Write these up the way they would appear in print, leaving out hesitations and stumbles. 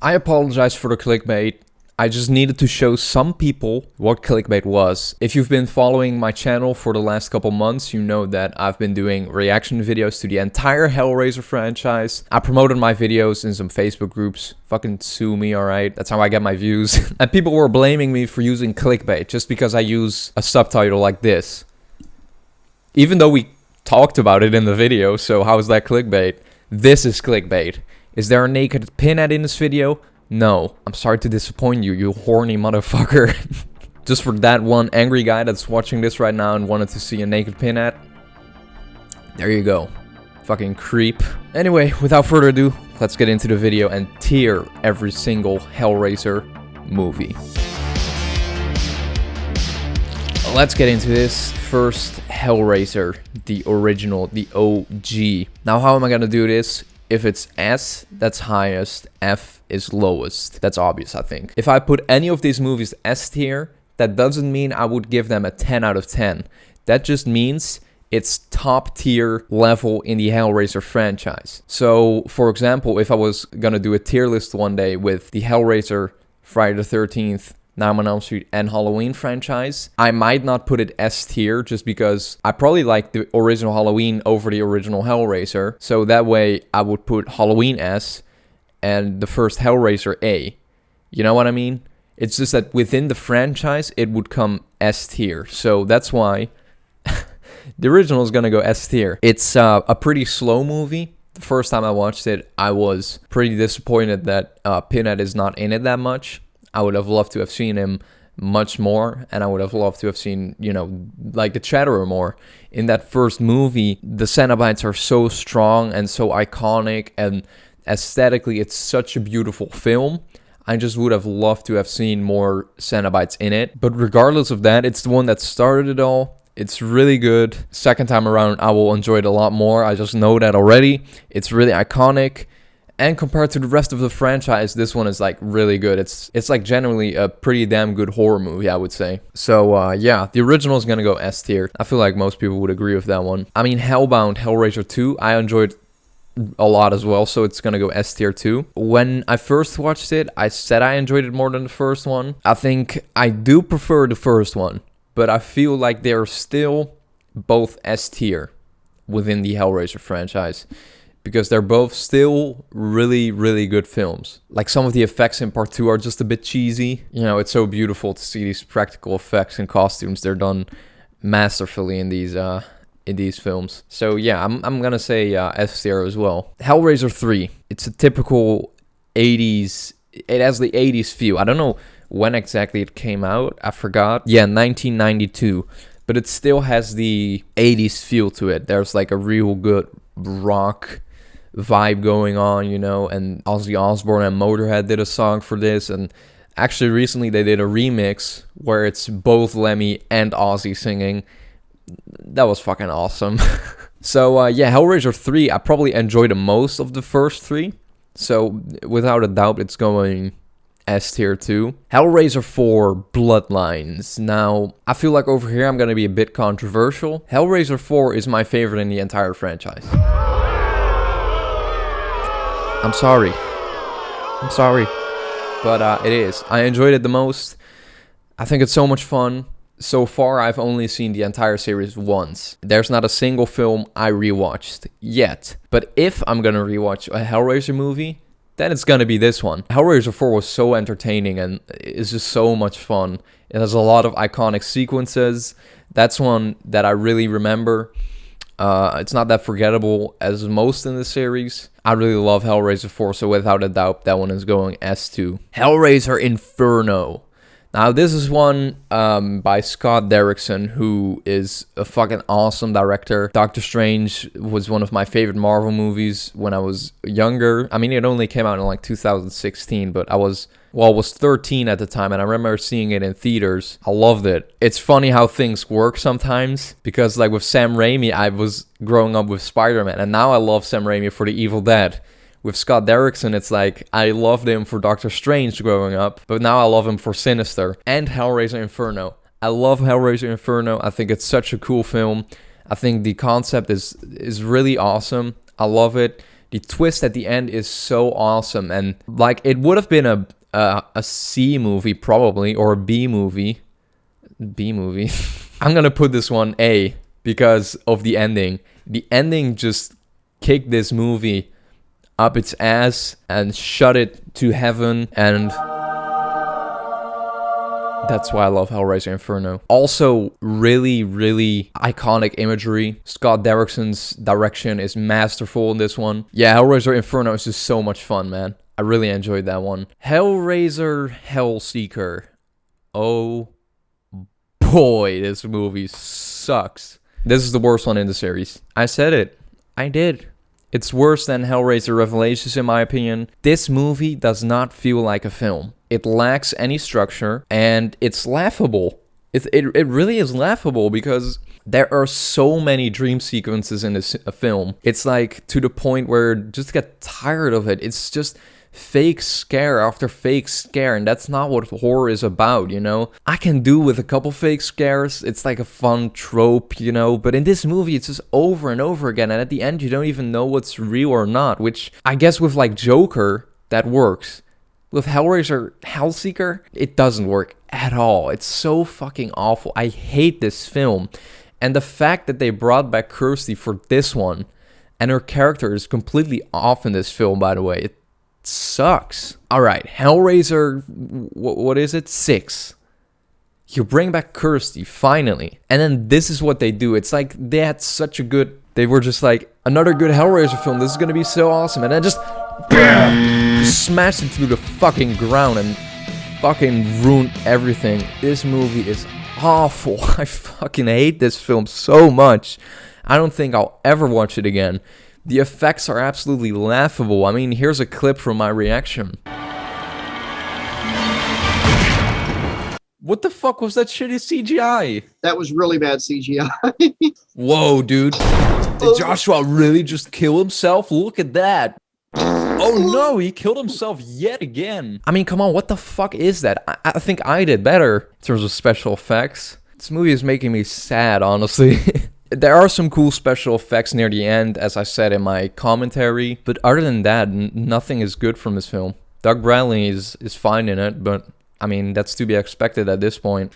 I apologize for the clickbait. I just needed to show some people what clickbait was. If you've been following my channel for the last couple months, you know that I've been doing reaction videos to the entire Hellraiser franchise. I promoted my videos in some Facebook groups. Fucking sue me, alright? That's how I get my views. And people were blaming me for using clickbait just because I use a subtitle like this. Even though we talked about it in the video, so how is that clickbait? This is clickbait. Is there a naked pinhead in this video? No. I'm sorry to disappoint you, you horny motherfucker. Just for that one angry guy that's watching this right now and wanted to see a naked pinhead. There you go. Fucking creep. Anyway, without further ado, let's get into the video and tier every single Hellraiser movie. Let's get into this. First, Hellraiser, the original, the OG. Now, how am I gonna do this? If it's S, that's highest, F is lowest. That's obvious, I think. If I put any of these movies S tier, that doesn't mean I would give them a 10 out of 10. That just means it's top tier level in the Hellraiser franchise. So, for example, if I was gonna do a tier list one day with the Hellraiser, Friday the 13th, Nightmare on Elm Street, and Halloween franchise, I might not put it S tier just because I probably like the original Halloween over the original Hellraiser. So that way I would put Halloween S and the first Hellraiser A. You know what I mean? It's just that within the franchise it would come S tier. So that's why the original is gonna go S tier. It's a pretty slow movie. The first time I watched it, I was pretty disappointed that Pinhead is not in it that much. I would have loved to have seen him much more, and I would have loved to have seen, you know, like the Chatterer more. In that first movie, the Cenobites are so strong and so iconic, and aesthetically, it's such a beautiful film. I just would have loved to have seen more Cenobites in it. But regardless of that, it's the one that started it all. It's really good. Second time around, I will enjoy it a lot more. I just know that already. It's really iconic. And compared to the rest of the franchise, this one is like really good. It's like generally a pretty damn good horror movie, I would say. So yeah, the original is gonna go S tier. I feel like most people would agree with that one. I mean, Hellbound, Hellraiser 2, I enjoyed a lot as well, so it's gonna go S tier too. When I first watched it, I said I enjoyed it more than the first one. I think I do prefer the first one, but I feel like they're still both S tier within the Hellraiser franchise, because they're both still really, really good films. Like, some of the effects in part 2 are just a bit cheesy. You know, it's so beautiful to see these practical effects and costumes. They're done masterfully in these films. So yeah, I'm gonna say S tier as well. Hellraiser 3. It's a typical 80s. It has the 80s feel. I don't know when exactly it came out. I forgot. Yeah, 1992. But it still has the 80s feel to it. There's like a real good rock vibe going on, you know, and Ozzy Osbourne and Motorhead did a song for this, and actually recently they did a remix where it's both Lemmy and Ozzy singing. That was fucking awesome. So yeah, Hellraiser 3, I probably enjoyed the most of the first three, so without a doubt it's going S tier too. Hellraiser 4, Bloodlines. Now, I feel like over here I'm gonna be a bit controversial. Hellraiser 4 is my favorite in the entire franchise. I'm sorry, but it is. I enjoyed it the most. I think it's so much fun. So far, I've only seen the entire series once. There's not a single film I rewatched yet. But if I'm gonna rewatch a Hellraiser movie, then it's gonna be this one. Hellraiser 4 was so entertaining and it's just so much fun. It has a lot of iconic sequences. That's one that I really remember. It's not that forgettable as most in the series. I really love Hellraiser 4, so without a doubt, that one is going S2. Hellraiser Inferno. Now, this is one by Scott Derrickson, who is a fucking awesome director. Doctor Strange was one of my favorite Marvel movies when I was younger. I mean, it only came out in like 2016, but I was 13 at the time, and I remember seeing it in theaters. I loved it. It's funny how things work sometimes, because like with Sam Raimi, I was growing up with Spider-Man, and now I love Sam Raimi for The Evil Dead. With Scott Derrickson, it's like, I loved him for Doctor Strange growing up, but now I love him for Sinister and Hellraiser Inferno. I love Hellraiser Inferno. I think it's such a cool film. I think the concept is really awesome. I love it. The twist at the end is so awesome, and like it would have been a C movie probably, or a B movie. I'm gonna put this one A because of the ending. The ending just kicked this movie up its ass and shut it to heaven, and that's why I love Hellraiser Inferno. Also, really, really iconic imagery. Scott Derrickson's direction is masterful in this one. Yeah, Hellraiser Inferno is just so much fun, man. I really enjoyed that one. Hellraiser Hellseeker. Oh boy, this movie sucks. This is the worst one in the series. I said it. I did. It's worse than Hellraiser Revelations in my opinion. This movie does not feel like a film. It lacks any structure, and it's laughable. It really is laughable because there are so many dream sequences in this film. It's like to the point where you just get tired of it. It's just fake scare after fake scare, and that's not what horror is about, you know? I can do with a couple fake scares. It's like a fun trope, you know? But in this movie, it's just over and over again, and at the end, you don't even know what's real or not, which I guess with like Joker, that works. With Hellraiser Hellseeker, it doesn't work at all. It's so fucking awful. I hate this film. And the fact that they brought back Kirsty for this one, and her character is completely off in this film, by the way, it sucks. Alright, Hellraiser, what is it? 6. You bring back Kirsty, finally. And then this is what they do. It's like they had such a good... They were just like, another good Hellraiser film. This is gonna be so awesome. And then just... BAM! Just smashed it through the fucking ground and fucking ruined everything. This movie is awful. I fucking hate this film so much. I don't think I'll ever watch it again. The effects are absolutely laughable. I mean, here's a clip from my reaction. What the fuck was that shitty CGI? That was really bad CGI. Whoa, dude. Did Joshua really just kill himself? Look at that. Oh no, he killed himself yet again. I mean, come on, what the fuck is that? I think I did better in terms of special effects. This movie is making me sad, honestly. There are some cool special effects near the end, as I said in my commentary. But other than that, nothing is good from this film. Doug Bradley is fine in it, but I mean, that's to be expected at this point.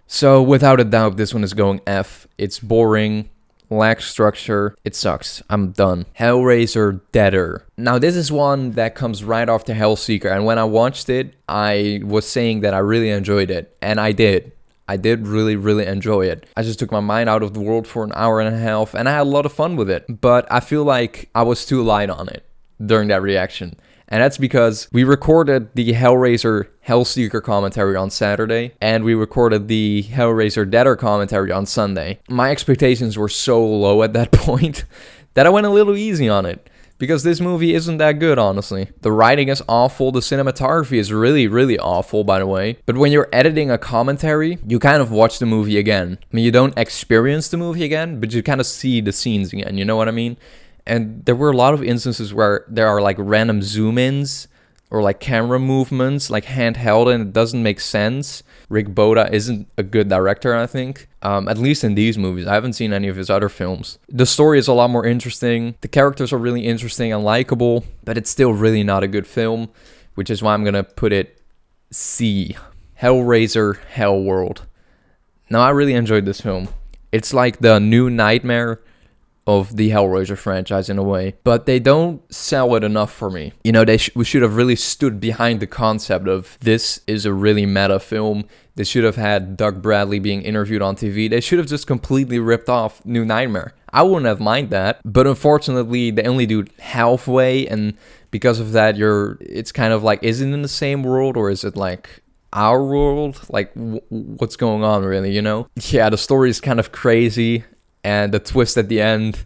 So, without a doubt, this one is going F. It's boring, lacks structure, it sucks. I'm done. Hellraiser Deader. Now, this is one that comes right after Hellseeker, and when I watched it, I was saying that I really enjoyed it, and I did. I did really, really enjoy it. I just took my mind out of the world for an hour and a half, and I had a lot of fun with it. But I feel like I was too light on it during that reaction. And that's because we recorded the Hellraiser Hellseeker commentary on Saturday, and we recorded the Hellraiser Deader commentary on Sunday. My expectations were so low at that point that I went a little easy on it. Because this movie isn't that good, honestly. The writing is awful, the cinematography is really, really awful, by the way. But when you're editing a commentary, you kind of watch the movie again. I mean, you don't experience the movie again, but you kind of see the scenes again, you know what I mean? And there were a lot of instances where there are like random zoom-ins or like camera movements, like handheld, and it doesn't make sense. Rick Boda isn't a good director, I think. At least in these movies. I haven't seen any of his other films. The story is a lot more interesting. The characters are really interesting and likable, but it's still really not a good film, which is why I'm gonna put it C. Hellraiser Hellworld. Now, I really enjoyed this film. It's like the new nightmare of the Hellraiser franchise in a way, but they don't sell it enough for me. You know, we should have really stood behind the concept of this is a really meta film. They should have had Doug Bradley being interviewed on TV. They should have just completely ripped off New Nightmare. I wouldn't have minded that, but unfortunately, they only do halfway, and because of that, it's kind of like, is it in the same world, or is it like our world? Like, what's going on, really, you know? Yeah, the story is kind of crazy. And the twist at the end,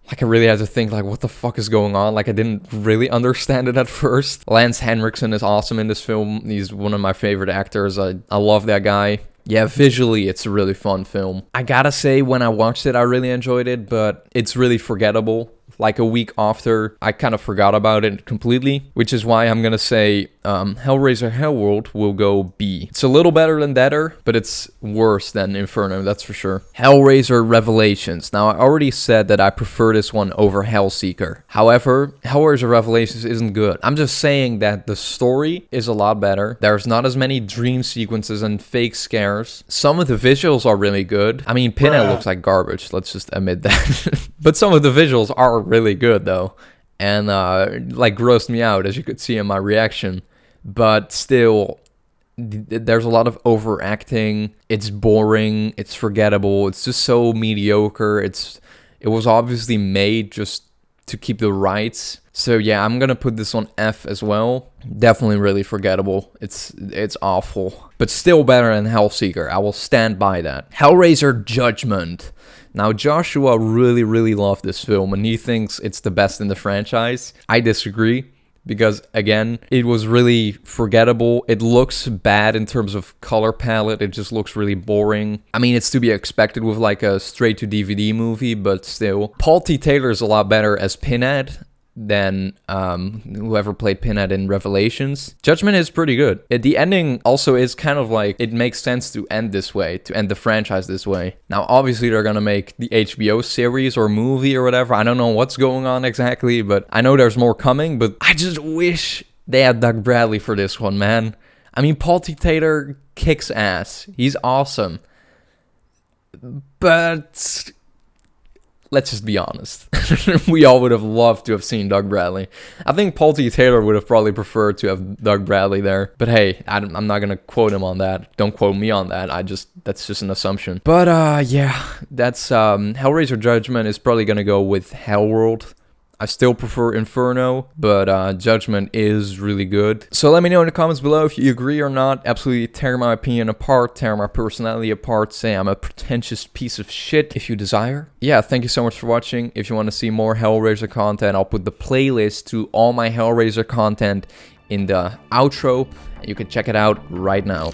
like, I really had to think, like, what the fuck is going on? Like, I didn't really understand it at first. Lance Henriksen is awesome in this film. He's one of my favorite actors. I love that guy. Yeah, visually, it's a really fun film. I gotta say, when I watched it, I really enjoyed it, but it's really forgettable. Like, a week after, I kind of forgot about it completely, which is why I'm gonna say Hellraiser Hellworld will go B. It's a little better than Deader, but it's worse than Inferno, that's for sure. Hellraiser Revelations. Now, I already said that I prefer this one over Hellseeker. However, Hellraiser Revelations isn't good. I'm just saying that the story is a lot better. There's not as many dream sequences and fake scares. Some of the visuals are really good. I mean, Pinhead looks like garbage, let's just admit that. But some of the visuals are really good, though. And, like, grossed me out, as you could see in my reaction. But still, there's a lot of overacting. It's boring. It's forgettable. It's just so mediocre. It was obviously made just to keep the rights. So yeah, I'm gonna put this on F as well. Definitely really forgettable. It's awful, but still better than Hellseeker. I will stand by that. Hellraiser Judgment. Now, Joshua really loved this film, and he thinks it's the best in the franchise. I disagree, because, again, it was really forgettable. It looks bad in terms of color palette. It just looks really boring. I mean, it's to be expected with, like, a straight-to-DVD movie, but still. Paul T. Taylor is a lot better as Pinhead than whoever played Pinhead in Revelations. Judgment is pretty good. The ending also is kind of like, it makes sense to end this way, to end the franchise this way. Now, obviously, they're gonna make the HBO series or movie or whatever. I don't know what's going on exactly, but I know there's more coming, but I just wish they had Doug Bradley for this one, man. I mean, Paul T. Taylor kicks ass. He's awesome. But let's just be honest. We all would have loved to have seen Doug Bradley. I think Paul T. Taylor would have probably preferred to have Doug Bradley there. But hey, I'm not going to quote him on that. Don't quote me on that. That's just an assumption. But yeah, that's Hellraiser Judgment is probably going to go with Hellworld. I still prefer Inferno, but Judgment is really good. So let me know in the comments below if you agree or not. Absolutely tear my opinion apart, tear my personality apart, say I'm a pretentious piece of shit if you desire. Yeah, thank you so much for watching. If you want to see more Hellraiser content, I'll put the playlist to all my Hellraiser content in the outro. You can check it out right now.